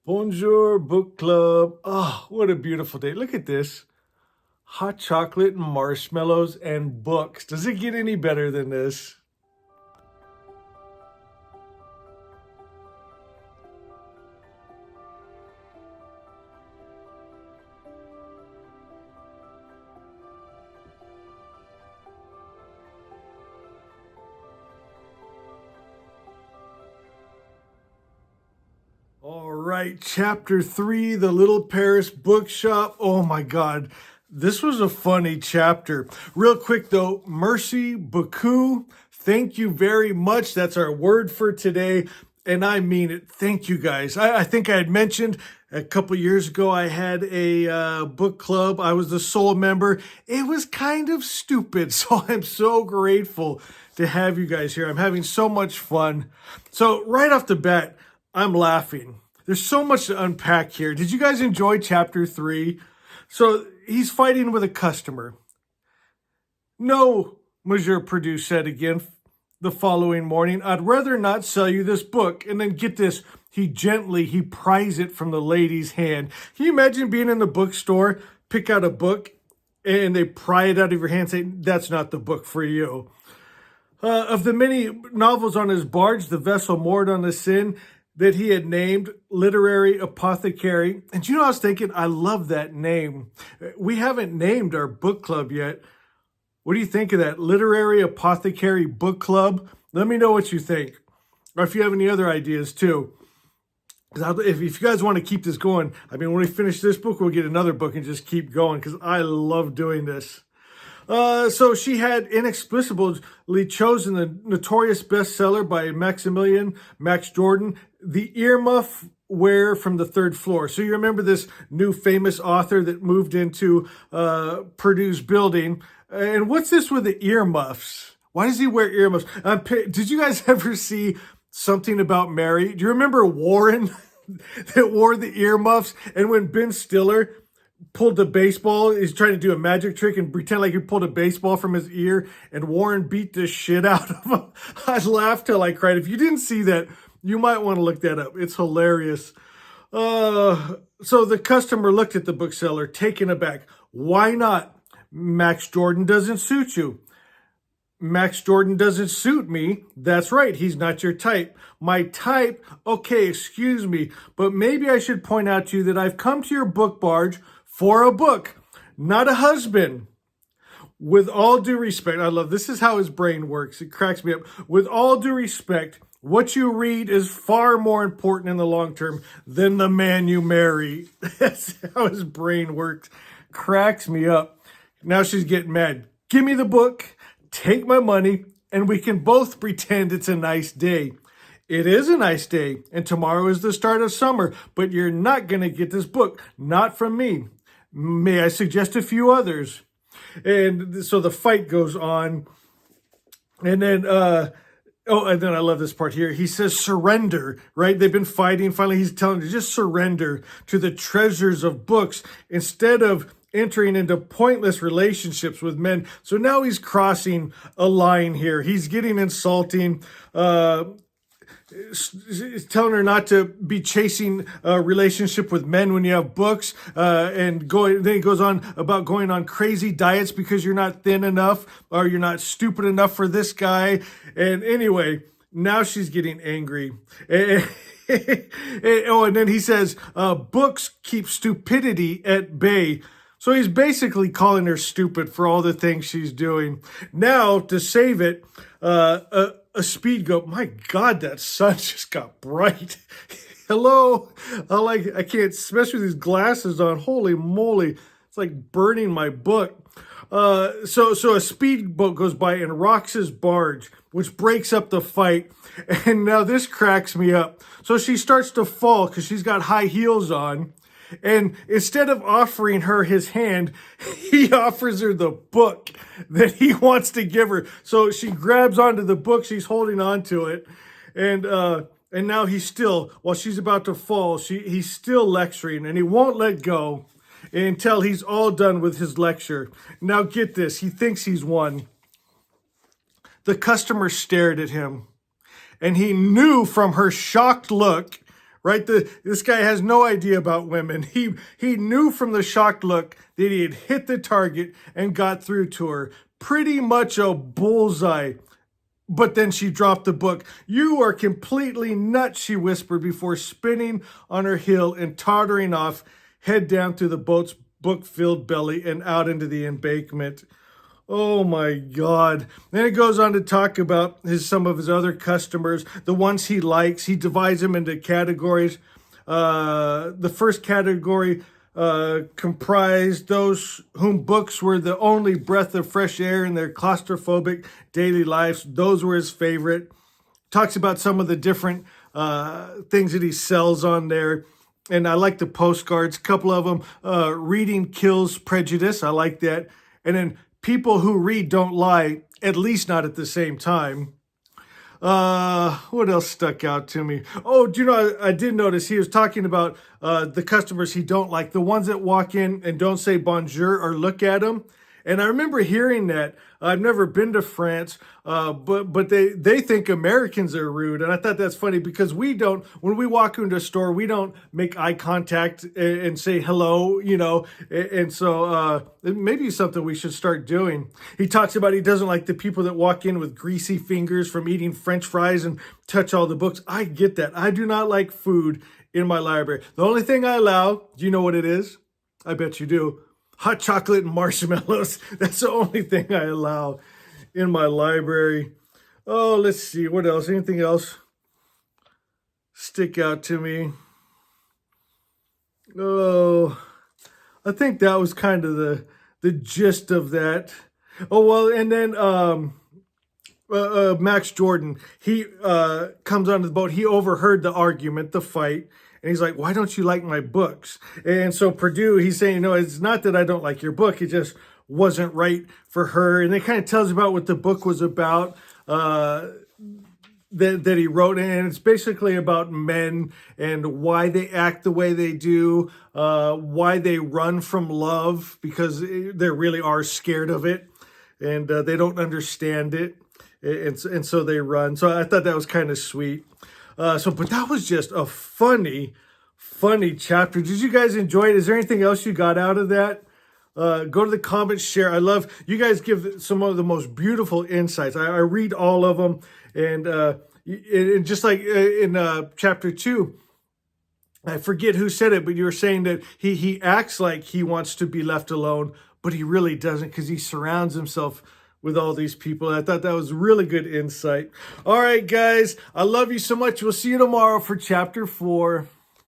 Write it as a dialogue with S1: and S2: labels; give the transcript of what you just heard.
S1: Bonjour, book club. Oh, what a beautiful day. Look at this. Hot chocolate and marshmallows and books. Does it get any better than this? All right, chapter 3, The Little Paris Bookshop. Oh my God, this was a funny chapter. Real quick though, merci beaucoup. Thank you very much. That's our word for today. And I mean it. Thank you guys. I think I had mentioned a couple years ago I had a book club. I was the sole member. It was kind of stupid. So I'm so grateful to have you guys here. I'm having so much fun. So right off the bat, I'm laughing. There's so much to unpack here. Did you guys enjoy chapter 3? So he's fighting with a customer. No, Monsieur Perdue said again the following morning. I'd rather not sell you this book. And then get this, he pries it from the lady's hand. Can you imagine being in the bookstore, pick out a book, and they pry it out of your hand, saying, that's not the book for you. Of the many novels on his barge, the vessel moored on the Seine, that he had named Literary Apothecary. And you know, I was thinking, I love that name. We haven't named our book club yet. What do you think of that? Literary Apothecary Book Club? Let me know what you think. Or if you have any other ideas too. If you guys want to keep this going, I mean, when we finish this book, we'll get another book and just keep going because I love doing this. So she had inexplicably chosen the notorious bestseller by Max Jordan, The Earmuff Wear from the Third Floor. So you remember this new famous author that moved into Perdue's building. And what's this with the earmuffs? Why does he wear earmuffs? Did you guys ever see Something About Mary? Do you remember Warren that wore the earmuffs? And when Ben Stiller pulled the baseball, he's trying to do a magic trick and pretend like he pulled a baseball from his ear, and Warren beat the shit out of him. I laughed till I cried. If you didn't see that, you might want to look that up. It's hilarious. So the customer looked at the bookseller, taken aback. Why not? Max Jordan doesn't suit you. Max Jordan doesn't suit me. That's right. He's not your type. My type? Okay, excuse me, but maybe I should point out to you that I've come to your book barge for a book, not a husband. With all due respect, I love this is how his brain works. It cracks me up. With all due respect, what you read is far more important in the long term than the man you marry. That's how his brain works. Cracks me up. Now she's getting mad. Give me the book, take my money, and we can both pretend it's a nice day. It is a nice day, and tomorrow is the start of summer, but you're not going to get this book. Not from me. May I suggest a few others? And so the fight goes on. And then, and then I love this part here. He says, surrender, right? They've been fighting. Finally, he's telling you, just surrender to the treasures of books instead of entering into pointless relationships with men. So now he's crossing a line here. He's getting insulting, telling her not to be chasing a relationship with men when you have books, then he goes on about going on crazy diets because you're not thin enough or you're not stupid enough for this guy. And anyway, now she's getting angry. And then he says, books keep stupidity at bay. So he's basically calling her stupid for all the things she's doing. Now, to save it, a speed go. My God, that sun just got bright. Hello. I can't, especially with these glasses on. Holy moly. It's like burning my book. So a speedboat goes by and rocks his barge, which breaks up the fight. And now this cracks me up. So she starts to fall because she's got high heels on. And instead of offering her his hand, he offers her the book that he wants to give her. So she grabs onto the book. She's holding on to it. And now while she's about to fall, he's still lecturing and he won't let go until he's all done with his lecture. Now get this. He thinks he's won. The customer stared at him and he knew from her shocked look, right? This guy has no idea about women. He knew from the shocked look that he had hit the target and got through to her. Pretty much a bullseye. But then she dropped the book. "You are completely nuts," she whispered before spinning on her heel and tottering off, head down through the boat's book-filled belly and out into the embankment. Oh my God. Then it goes on to talk about some of his other customers, the ones he likes. He divides them into categories. The first category comprised those whom books were the only breath of fresh air in their claustrophobic daily lives. Those were his favorite. Talks about some of the different things that he sells on there. And I like the postcards, a couple of them. Reading kills prejudice. I like that. And then people who read don't lie, at least not at the same time. What else stuck out to me? Oh, do you know, I did notice he was talking about the customers he don't like, the ones that walk in and don't say bonjour or look at him. And I remember hearing that. I've never been to France, but they think Americans are rude. And I thought that's funny because we don't, when we walk into a store, we don't make eye contact and say hello, you know. And so it may be something we should start doing. He talks about he doesn't like the people that walk in with greasy fingers from eating French fries and touch all the books. I get that. I do not like food in my library. The only thing I allow, do you know what it is? I bet you do. Hot chocolate and marshmallows. That's the only thing I allow in my library. Oh, let's see. What else? Anything else stick out to me? Oh, I think that was kind of the gist of that. Oh, well, and then Max Jordan, he comes onto the boat. He overheard the argument, the fight. And he's like, "Why don't you like my books?" And so Purdue, he's saying, "No, it's not that I don't like your book. It just wasn't right for her." And it kind of tells about what the book was about that he wrote. And it's basically about men and why they act the way they do, why they run from love because they really are scared of it. And they don't understand it. And so they run. So I thought that was kind of sweet. But that was just a funny chapter. Did you guys enjoy it? Is there anything else you got out of that? Go to the comments, share. I love, you guys give some of the most beautiful insights. I read all of them. And just like in chapter 2, I forget who said it, but you were saying that he acts like he wants to be left alone, but he really doesn't because he surrounds himself with all these people. I thought that was really good insight. All right, guys, I love you so much. We'll see you tomorrow for chapter 4.